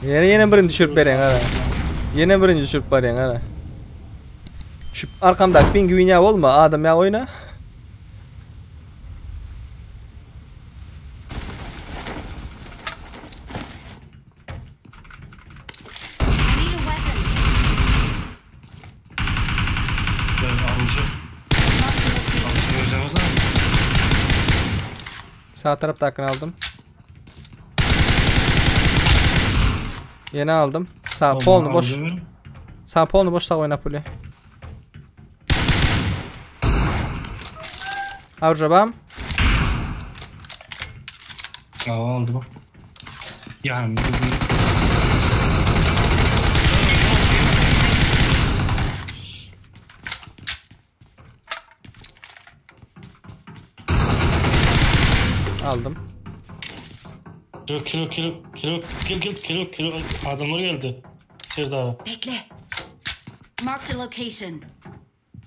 Yine birini düşürüp beren ara. Yine birini düşürüp beren ara. Şu arkamdaki pingvin ya olma adam ya oyna. Sağ taraftakini aldım. Yeni aldım. Sağ polnu boş. Sağ polnu boş, sağ oyna puli. Avcabam. Aldı bak. Yani Aldım. Kilo adamlar geldi. Şurada. Bekle. Mark the location.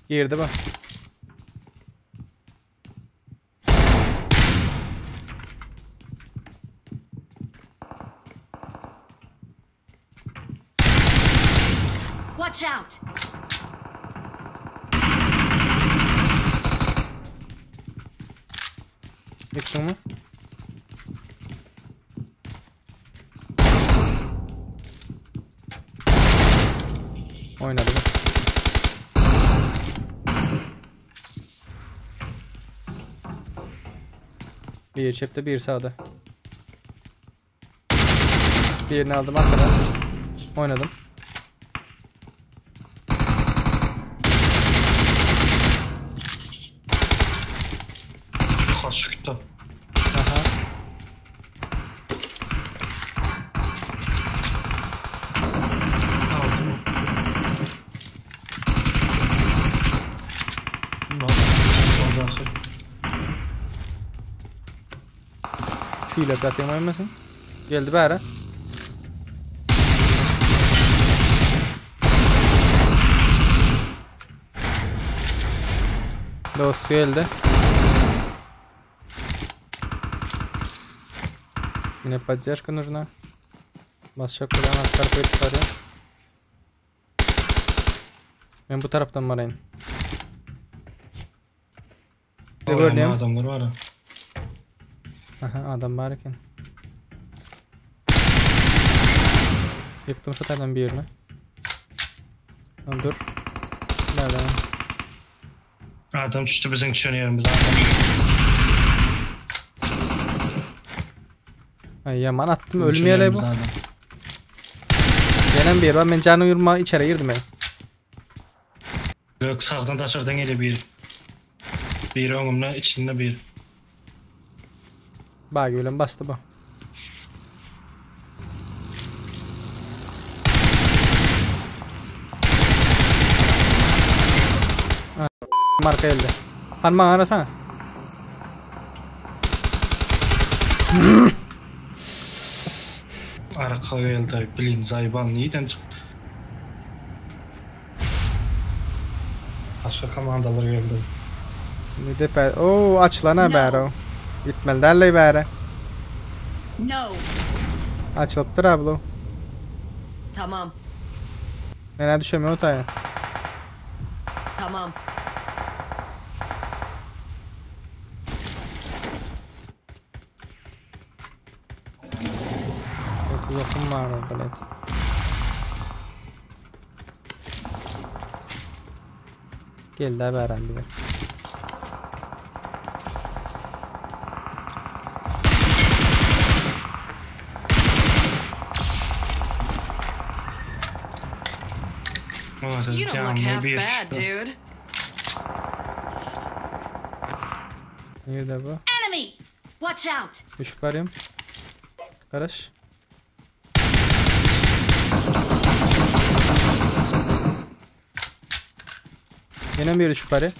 Girdi bak. Watch out. Yıktın mı? Oynadı bak. Bir çepte bir sağda. Diğerini aldım arkadan. Oynadım. Karşı gitti. Aha. Aldım. Şu ile zaten oynamasın. Geldi bari. Dosya geldi. Мне поддержка нужна. Başka kullanan karpet var ya. Ben bu taraftan marayım. Ne gördüm? Adamlar var ya. Aha adam varken. Yıktım şu taraftan bir yerine. Tamam dur. Nereden? Adam düştü bizim kişinin yerimize. Ay yaman attım ölmeyeli bu. Gelen bir yer var, ben canı yurma içeri girdim ben. Yok sağdan da aşağıdan geliyor bir. Bir önümle içinde bir. Bak öyle bastı bu. Marka elde. Hanma arasana. Arka elde bilin zayban neyden çıktı? Başka komandalar geldi. Bir de ooo aç lan haber o. Gitmelilerle bari. No. Açılıptır abla. Tamam. Nereye düşemiyor otaya. Tamam. Yakın var orada net. Geldi haber bir de. You don't look half bad, dude. Nerede bu? Enemy! Watch out! Düşük arıyorum. Karış. Yine bir düşük arı.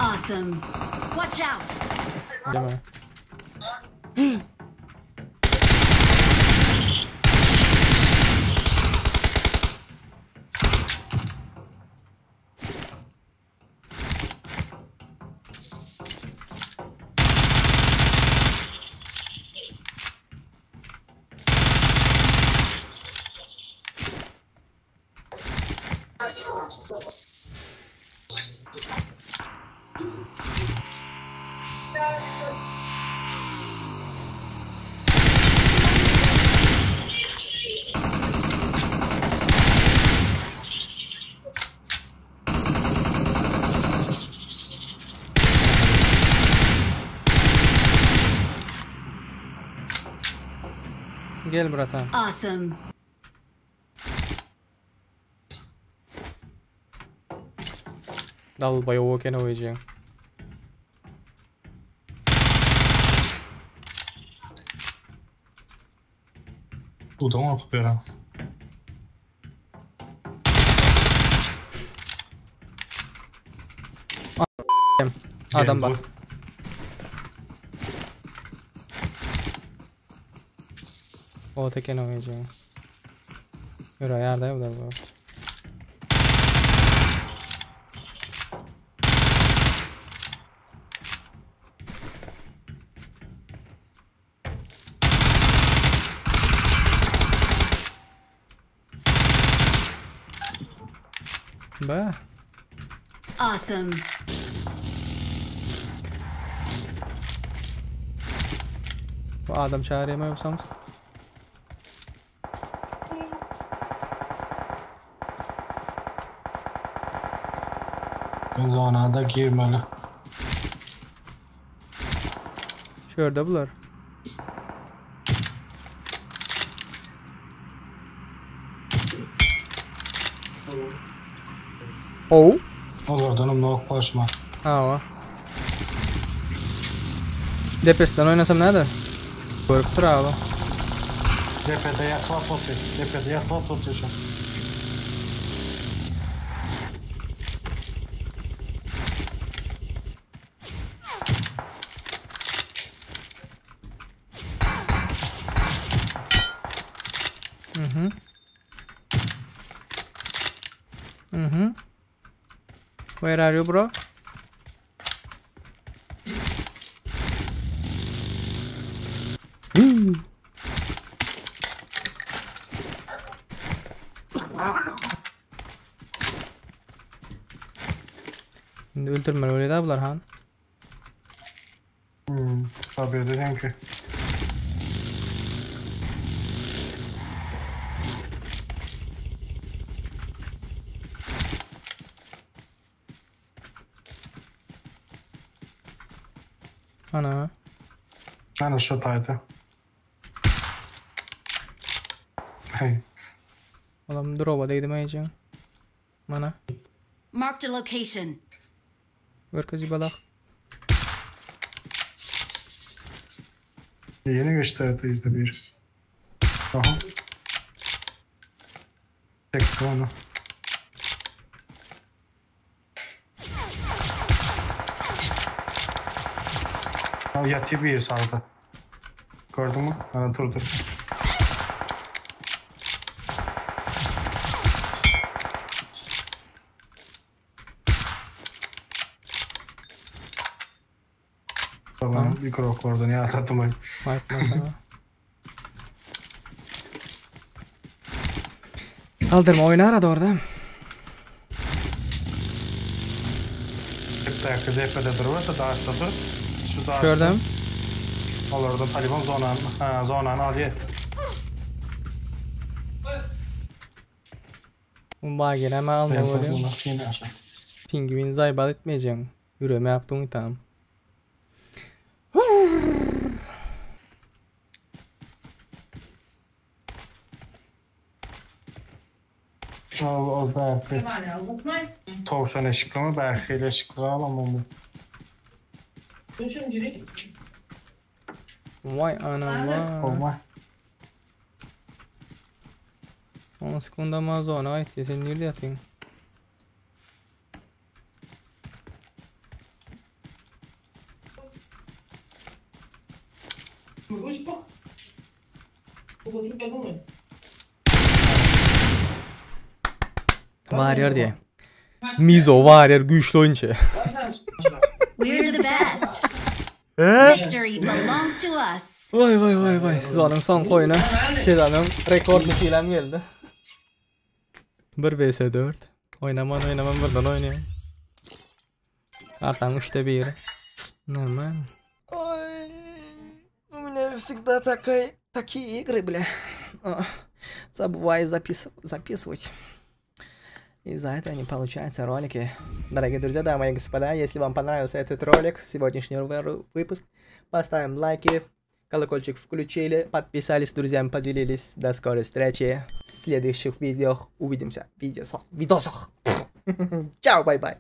Awesome. Watch out! Değil mi? Gel bratan. Awesome. Dal bayağı oken oynayacağım. Dudam atıp verem. Adam bak. O teken oynayacağım. Yürü ayardayım da bu. Ba. Awesome. Bu adam çağırıyor mu yoksa mı? Zonada girmeli. Şurada bular. Oh. Oradan nok başma. Ha o. Depesinden oynasam nerede? Görüp dur abi. Tepede yatma totu. Tepede yatma totu şu. Where are you, bro? Şimdi öldürme öyle de bunlar han. Tabii dedim ki. Ana. Ana şu taydı. Hey. Oğlum drop'a değdim ayıcığım. Mana. Marked a location. Ver kızı balak. Yeni gösterdi bir. Aha. Çekti onu. Yatı bir saldı. Gördün mü? Ana durdu. Tamam, bir krok oradan ya atattım ben. Markma sana. Kaldırma oyunu aradı orada. Tepede depede durursa dağışta dur. Şu dağışta. Gördüm. Al orada Taliban zonanı. Ha zonanı al ye. Bu bagir hemen alma oluyor. Pingvin zaybal etmeyeceğim. Yürüme yaptığın tamam. O belki. Tavşan eşikli mi? Belki ile eşikli alamam bu. Vay anam vay. Olmaz. 10 sekunda mı ona ait ya sen nerede yatıyorsun? Warrior diye. Mizo Warrior güçlü oyuncu. We're the best. Victory belongs to us. Vay siz alın son koyuna. Kedan'ın rekorlu filan geldi. 1 vs 4. Oynaman buradan oynuyor. Kartang 3'te 1. Нормально. Ой, у меня всегда такие игры, бля. Забываю записывать. Из-за этого не получаются ролики. Дорогие друзья, дамы и господа, если вам понравился этот ролик, сегодняшний выпуск, поставим лайки, колокольчик включили, подписались, друзьями поделились. До скорой встречи в следующих видео. Увидимся в видосах. Чао, бай-бай.